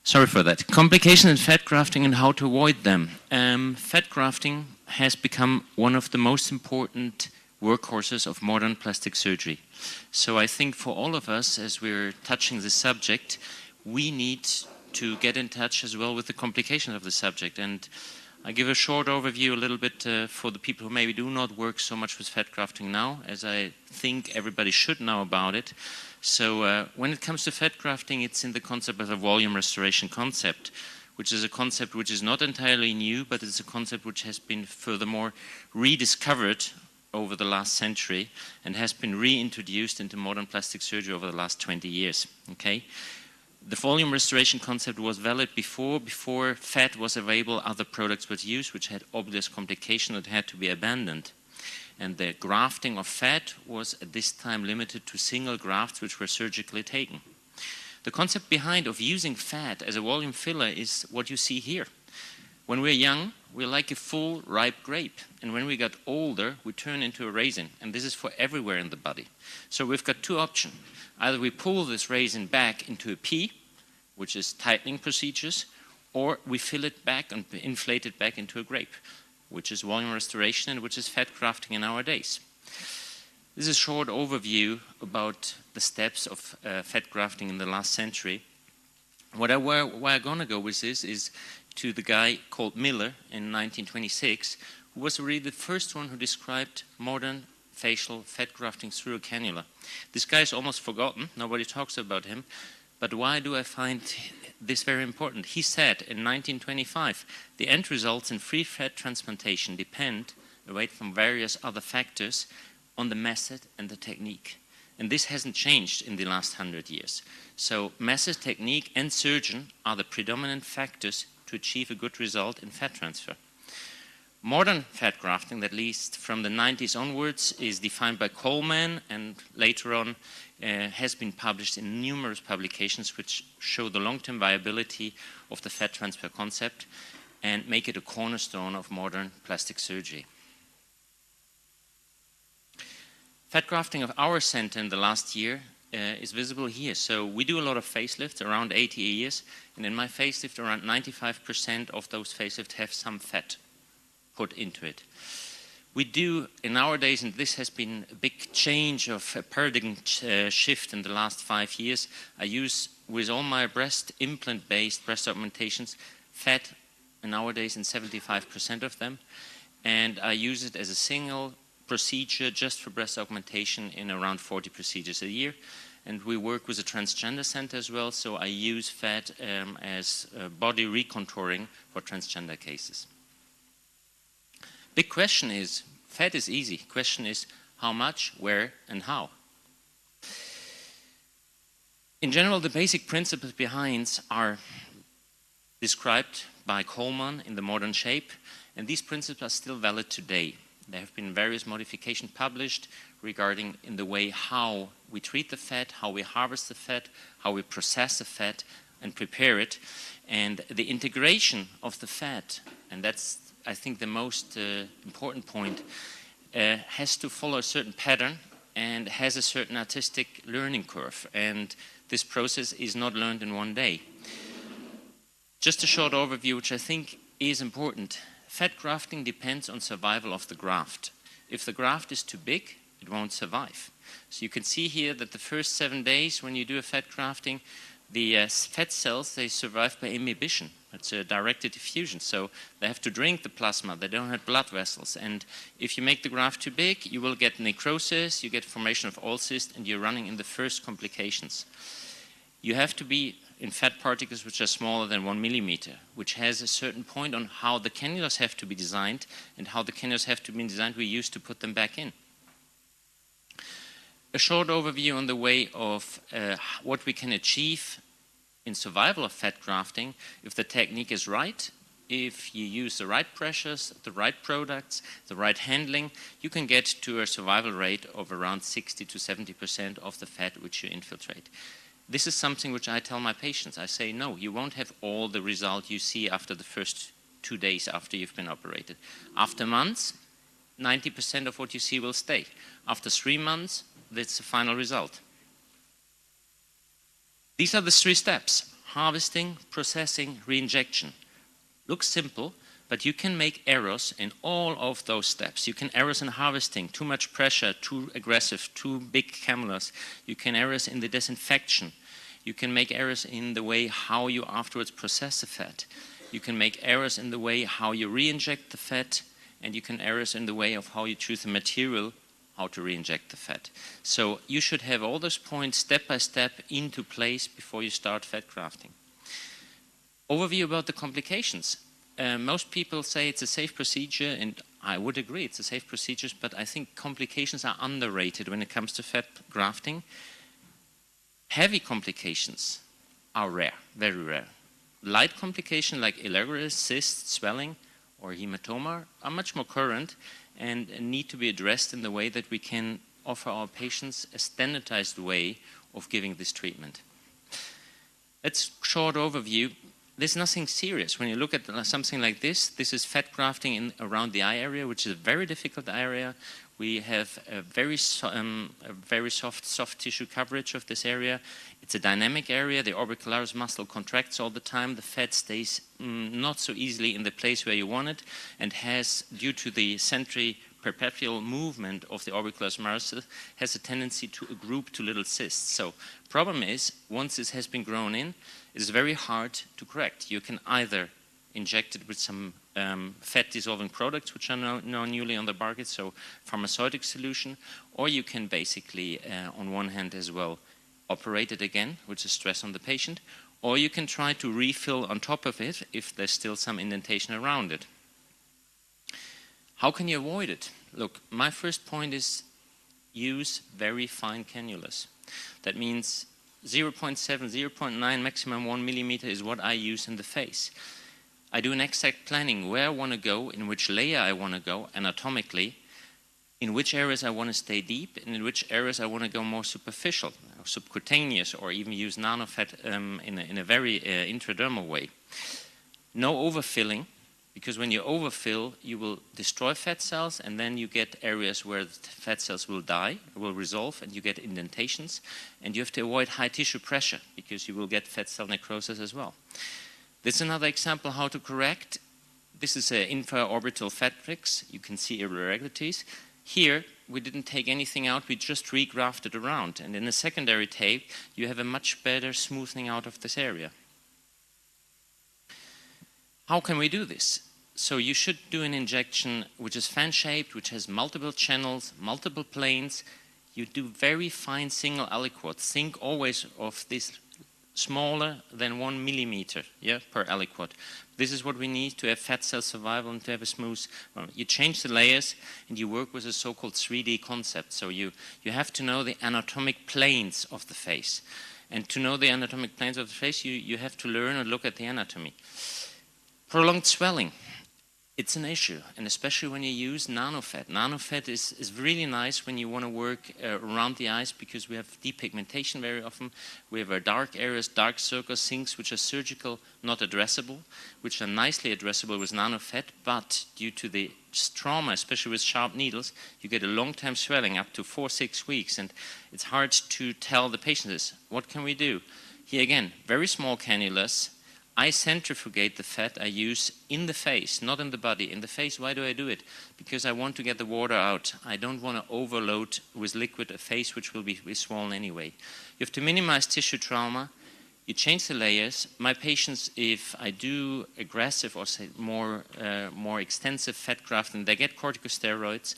Sorry for that. Complications in fat grafting and how to avoid them. Fat grafting has become one of the most important workhorses of modern plastic surgery. So I think for all of us, as we're touching this subject, we need to get in touch as well with the complications of the subject. And I give a short overview a little bit for the people who maybe do not work so much with fat grafting now, as I think everybody should know about it. So when it comes to fat grafting, it's in the concept of a volume restoration concept, which is a concept which is not entirely new, but it's a concept which has been furthermore rediscovered over the last century and has been reintroduced into modern plastic surgery over the last 20 years. Okay? The volume restoration concept was valid before fat was available, other products were used which had obvious complications that had to be abandoned. And the grafting of fat was at this time limited to single grafts which were surgically taken. The concept behind of using fat as a volume filler is what you see here. When we're young, we're like a full ripe grape. And when we get older, we turn into a raisin. And this is for everywhere in the body. So we've got two options. Either we pull this raisin back into a pea, which is tightening procedures, or we fill it back and inflate it back into a grape, which is volume restoration and which is fat grafting in our days. This is a short overview about the steps of fat grafting in the last century. Where I'm going to go with this is to the guy called Miller in 1926, who was really the first one who described modern facial fat grafting through a cannula. This guy is almost forgotten, nobody talks about him, but why do I find this very important? He said in 1925, the end results in free fat transplantation depend, away from various other factors, on the method and the technique. And this hasn't changed in the last 100 years. So method, technique, and surgeon are the predominant factors to achieve a good result in fat transfer. Modern fat grafting, at least from the 90s onwards, is defined by Coleman and later on has been published in numerous publications which show the long-term viability of the fat transfer concept and make it a cornerstone of modern plastic surgery. Fat grafting of our center in the last year is visible here. So we do a lot of facelifts, around 80 a year, and in my facelift around 95% of those facelifts have some fat put into it. We do, in our days, and this has been a big change of a paradigm shift in the last 5 years, I use with all my breast implant-based breast augmentations fat nowadays in 75% of them, and I use it as a single procedure just for breast augmentation in around 40 procedures a year. And we work with a transgender center as well, so I use fat as body recontouring for transgender cases. Big question is, fat is easy. Question is, how much, where, and how? In general, the basic principles behind are described by Coleman in The Modern Shape, and these principles are still valid today. There have been various modifications published regarding in the way how we treat the fat, how we harvest the fat, how we process the fat and prepare it. And the integration of the fat, and that's, I think, the most important point, has to follow a certain pattern and has a certain artistic learning curve. And this process is not learned in one day. Just a short overview, which I think is important. Fat grafting depends on survival of the graft. If the graft is too big, it won't survive. So you can see here that the first 7 days when you do a fat grafting, the fat cells, they survive by imbibition. It's a directed diffusion, so they have to drink the plasma. They don't have blood vessels. And if you make the graft too big, you will get necrosis, you get formation of oil cysts, and you're running in the first complications. You have to be in fat particles which are smaller than 1 millimeter, which has a certain point on how the cannulas have to be designed, and how the cannulas have to be designed we use to put them back in. A short overview on the way of what we can achieve in survival of fat grafting if the technique is right. If you use the right pressures, the right products, the right handling, you can get to a survival rate of around 60 to 70% of the fat which you infiltrate. This is something which I tell my patients. I say, no, you won't have all the result you see after the first 2 days after you've been operated. After months, 90% of what you see will stay. After 3 months, that's the final result. These are the 3 steps. harvesting, processing, re-injection. Looks simple, but you can make errors in all of those steps. You can errors in harvesting, too much pressure, too aggressive, too big cannulas. You can errors in the disinfection. You can make errors in the way how you afterwards process the fat. You can make errors in the way how you re-inject the fat, and you can errors in the way of how you choose the material, how to re-inject the fat. So you should have all those points step by step into place before you start fat grafting. Overview about the complications. Most people say it's a safe procedure, and I would agree it's a safe procedure, but I think complications are underrated when it comes to fat grafting. Heavy complications are rare, very rare. Light complications like irregular cysts, swelling, or hematoma are much more current and need to be addressed in the way that we can offer our patients a standardized way of giving this treatment. That's a short overview. There's nothing serious. When you look at something like this is fat grafting around the eye area, which is a very difficult area. We have a very soft tissue coverage of this area. It's a dynamic area. The orbicularis muscle contracts all the time. The fat stays not so easily in the place where you want it, and has, due to the centripetal movement of the orbicularis muscle, has a tendency to group to little cysts. So problem is, once this has been grown in, it is very hard to correct. You can either inject it with some fat dissolving products, which are now newly on the market, so pharmaceutic solution, or you can basically, on one hand as well, operate it again, which is stress on the patient, or you can try to refill on top of it if there's still some indentation around it. How can you avoid it? Look, my first point is use very fine cannulas. That means 0.7, 0.9, maximum 1 millimeter is what I use in the face. I do an exact planning where I want to go, in which layer I want to go anatomically, in which areas I want to stay deep, and in which areas I want to go more superficial, or subcutaneous, or even use nanofat in a very intradermal way. No overfilling, because when you overfill, you will destroy fat cells, and then you get areas where the fat cells will die, will resolve, and you get indentations. And you have to avoid high tissue pressure, because you will get fat cell necrosis as well. This is another example how to correct. This is an infraorbital fat bricks. You can see irregularities. Here, we didn't take anything out, we just regrafted around. And in a secondary tape, you have a much better smoothing out of this area. How can we do this? So you should do an injection which is fan-shaped, which has multiple channels, multiple planes. You do very fine single aliquots. Think always of this smaller than 1 millimeter, per aliquot. This is what we need to have fat cell survival and to have a smooth. You change the layers and you work with a so-called 3D concept. So you have to know the anatomic planes of the face. And to know the anatomic planes of the face, you have to learn and look at the anatomy. Prolonged swelling. It's an issue, and especially when you use nanofat. Nanofat is really nice when you want to work around the eyes, because we have depigmentation very often. We have our dark areas, dark circles, things which are surgical, not addressable, which are nicely addressable with nanofat, but due to the trauma, especially with sharp needles, you get a long-term swelling up to 4-6 weeks, and it's hard to tell the patient this. What can we do? Here again, very small cannulas. I centrifugate the fat I use in the face, not in the body. In the face, why do I do it? Because I want to get the water out. I don't want to overload with liquid a face which will be swollen anyway. You have to minimize tissue trauma. You change the layers. My patients, if I do aggressive or say more extensive fat grafting, they get corticosteroids,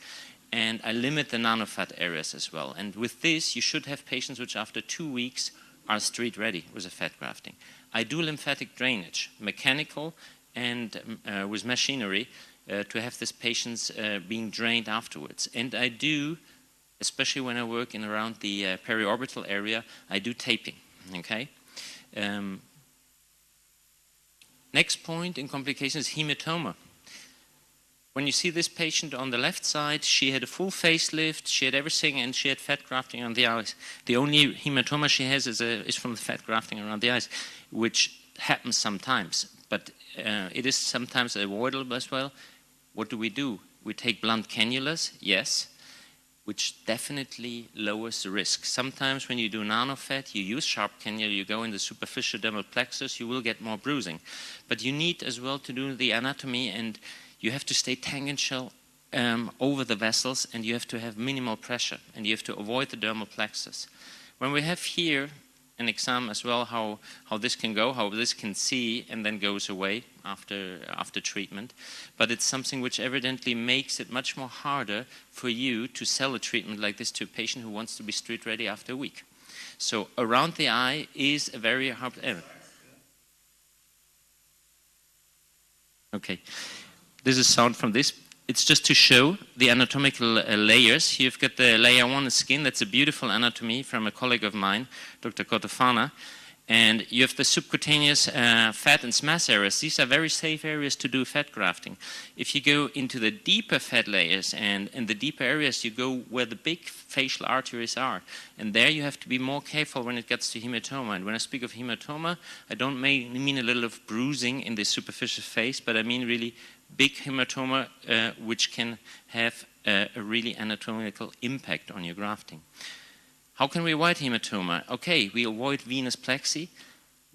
and I limit the nanofat areas as well. And with this, you should have patients which after 2 weeks are street ready with a fat grafting. I do lymphatic drainage, mechanical and with machinery, to have these patients being drained afterwards. And I do, especially when I work in around the periorbital area, I do taping, okay? Next point in complications is hematoma. When you see this patient on the left side, she had a full facelift, she had everything, and she had fat grafting on the eyes. The only hematoma she has is from the fat grafting around the eyes, which happens sometimes, but it is sometimes avoidable as well. What do? We take blunt cannulas, yes. which definitely lowers the risk. Sometimes when you do nanofat, you use sharp cannula, you go in the superficial dermal plexus, you will get more bruising. But you need as well to do the anatomy, and you have to stay tangential over the vessels, and you have to have minimal pressure, and you have to avoid the dermal plexus. When we have here an exam as well, how this can go, how this can see and then goes away after treatment. But it's something which evidently makes it much more harder for you to sell a treatment like this to a patient who wants to be street ready after a week. So around the eye is a very hard... Okay, this is sound from this. It's just to show the anatomical layers. Here you've got the layer 1 of skin. That's a beautiful anatomy from a colleague of mine, Dr. Cotofana. And you have the subcutaneous fat and SMAS areas. These are very safe areas to do fat grafting. If you go into the deeper fat layers and in the deeper areas, you go where the big facial arteries are. And there you have to be more careful when it gets to hematoma. And when I speak of hematoma, I don't mean a little of bruising in the superficial face, but I mean really big hematoma which can have a really anatomical impact on your grafting. How can we avoid hematoma? Okay, we avoid venous plexi.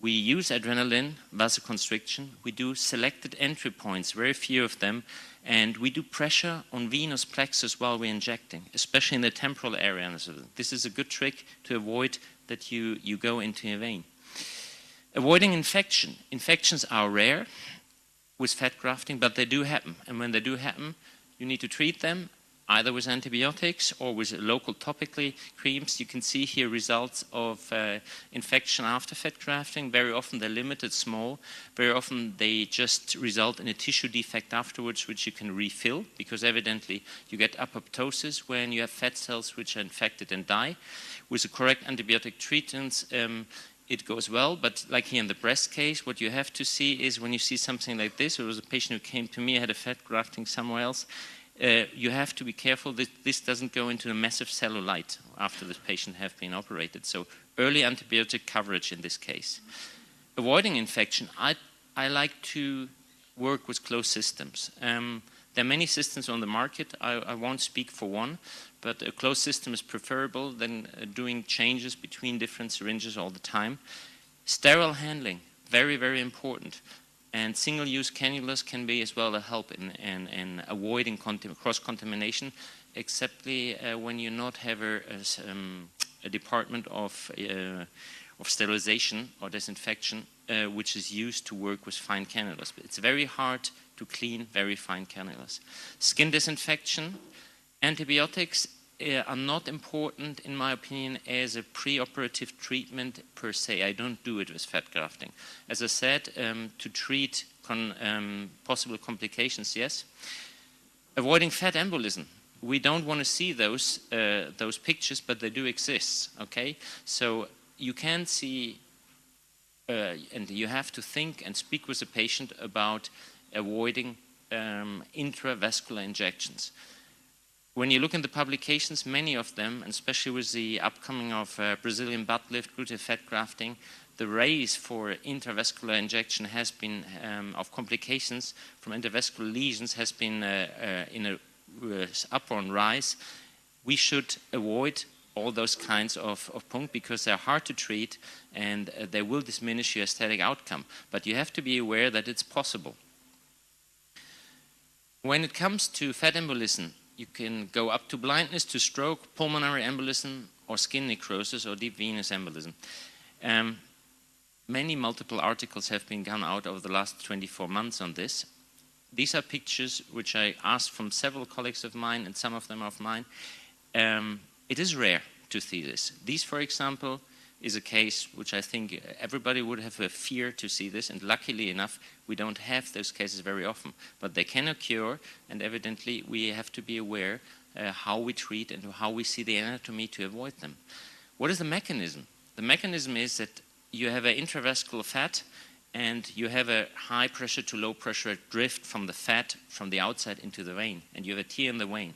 We use adrenaline, vasoconstriction. We do selected entry points, very few of them, and we do pressure on venous plexus while we're injecting, especially in the temporal area. This is a good trick to avoid that you go into a vein. Avoiding infection. Infections are rare with fat grafting, but they do happen. And when they do happen, you need to treat them either with antibiotics or with local topically creams. You can see here results of infection after fat grafting. Very often they're limited, small. Very often they just result in a tissue defect afterwards, which you can refill, because evidently you get apoptosis when you have fat cells which are infected and die. With the correct antibiotic treatments, it goes well, but like here in the breast case, what you have to see is when you see something like this. There was a patient who came to me, had a fat grafting somewhere else. You have to be careful that this doesn't go into a massive cellulite after the patient have been operated. So early antibiotic coverage in this case. Avoiding infection, I like to work with closed systems. There are many systems on the market. I won't speak for one, but a closed system is preferable than doing changes between different syringes all the time. Sterile handling, very, very important. And single-use cannulas can be as well a help in avoiding cross-contamination, except when you not have a department of sterilization or disinfection, which is used to work with fine cannulas. But it's very hard to clean very fine cannulas. Skin disinfection, antibiotics are not important, in my opinion, as a preoperative treatment per se. I don't do it with fat grafting. As I said, to treat possible complications, yes. Avoiding fat embolism. We don't want to see those pictures, but they do exist, okay? So you can see, and you have to think and speak with the patient about avoiding intravascular injections. When you look in the publications, many of them, and especially with the upcoming of Brazilian butt lift, gluteal fat grafting, the raise for intravascular injection has been, of complications from intravascular lesions has been in a upward rise. We should avoid all those kinds of punct because they're hard to treat and they will diminish your aesthetic outcome. But you have to be aware that it's possible. When it comes to fat embolism, you can go up to blindness, to stroke, pulmonary embolism, or skin necrosis, or deep venous embolism. Many multiple articles have been gone out over the last 24 months on this. These are pictures which I asked from several colleagues of mine, and some of them of mine. It is rare to see this. These, for example, is a case which I think everybody would have a fear to see this, and luckily enough, we don't have those cases very often. But they can occur, and evidently we have to be aware how we treat and how we see the anatomy to avoid them. What is the mechanism? The mechanism is that you have an intravascular fat, and you have a high pressure to low pressure drift from the fat from the outside into the vein, and you have a tear in the vein.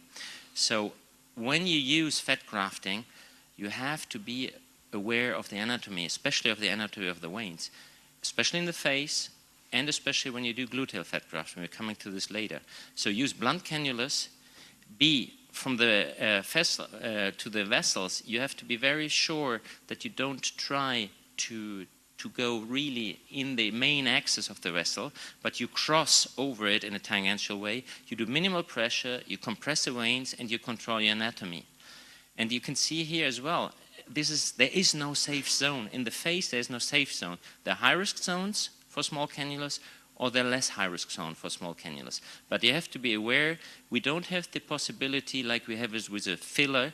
So when you use fat grafting, you have to be aware of the anatomy, especially of the anatomy of the veins, especially in the face, and especially when you do gluteal fat grafting. We're coming to this later. So use blunt cannulas, be from the vessel to the vessels, you have to be very sure that you don't try to go really in the main axis of the vessel, but you cross over it in a tangential way. You do minimal pressure, you compress the veins, and you control your anatomy. And you can see here as well, there is no safe zone. In the face, there is no safe zone. There are high-risk zones for small cannulas, or there are less high-risk zones for small cannulas. But you have to be aware, we don't have the possibility like we have with a filler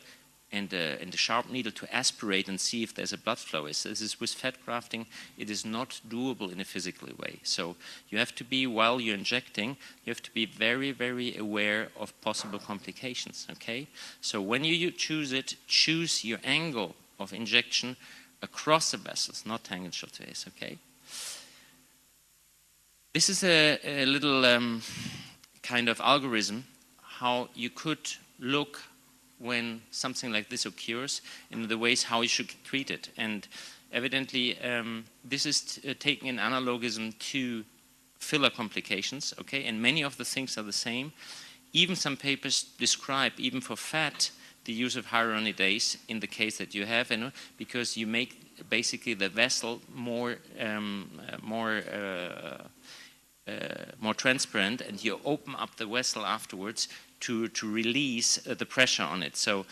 and the sharp needle to aspirate and see if there's a blood flow. This is with fat grafting, it is not doable in a physical way. So you have to be, while you're injecting, you have to be very, very aware of possible complications, okay? So when you choose it, choose your angle of injection across the vessels, not tangential to this, okay? This is a little kind of algorithm how you could look when something like this occurs, in the ways how you should treat it. And evidently, this is taking an analogism to filler complications, okay? And many of the things are the same. Even some papers describe, even for fat, the use of hyaluronidase in the case that you have, because you make basically the vessel more transparent, and you open up the vessel afterwards to release the pressure on it. So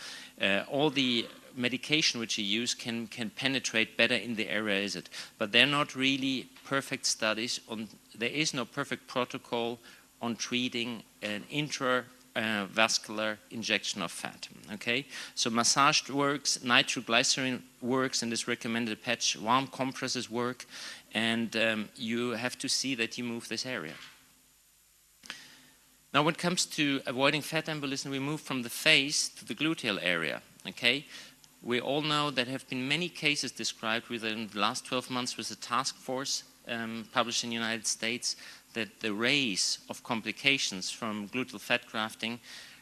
all the medication which you use can penetrate better in the area is it. But they're not really perfect studies. There is no perfect protocol on treating an intravascular injection of fat. Okay, so massage works, nitroglycerin works in this recommended patch, warm compresses work, and you have to see that you move this area. Now, when it comes to avoiding fat embolism, we move from the face to the gluteal area. Okay, we all know that there have been many cases described within the last 12 months with a task force published in the United States, that the raise of complications from gluteal fat grafting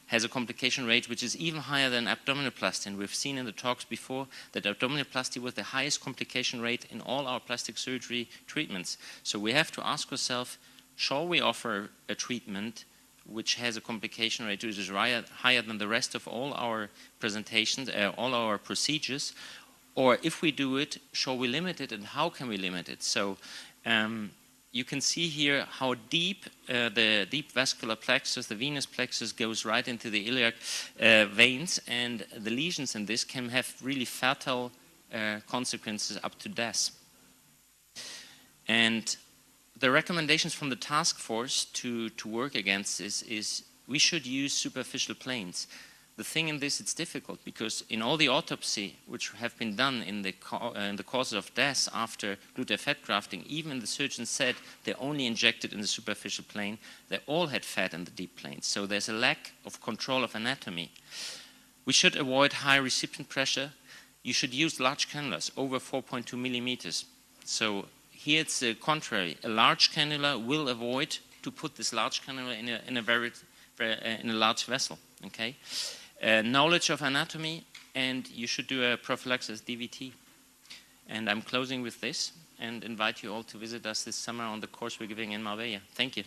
has a complication rate which is even higher than abdominoplasty. And we've seen in the talks before that abdominoplasty was the highest complication rate in all our plastic surgery treatments. So we have to ask ourselves, shall we offer a treatment which has a complication rate which is higher than the rest of all our presentations, all our procedures? Or if we do it, shall we limit it, and how can we limit it? So you can see here how deep the deep vascular plexus, the venous plexus, goes right into the iliac veins, and the lesions in this can have really fatal consequences up to death. And the recommendations from the task force to work against this is we should use superficial planes. The thing in this, it's difficult because in all the autopsy which have been done in the causes of death after gluteal fat grafting, even the surgeon said they only injected in the superficial plane. They all had fat in the deep planes. So there's a lack of control of anatomy. We should avoid high recipient pressure. You should use large cannulas over 4.2 millimeters. So here it's the contrary. A large cannula will avoid to put this large cannula in a large vessel. Okay. Knowledge of anatomy, and you should do a prophylaxis DVT. And I'm closing with this and invite you all to visit us this summer on the course we're giving in Marbella. Thank you.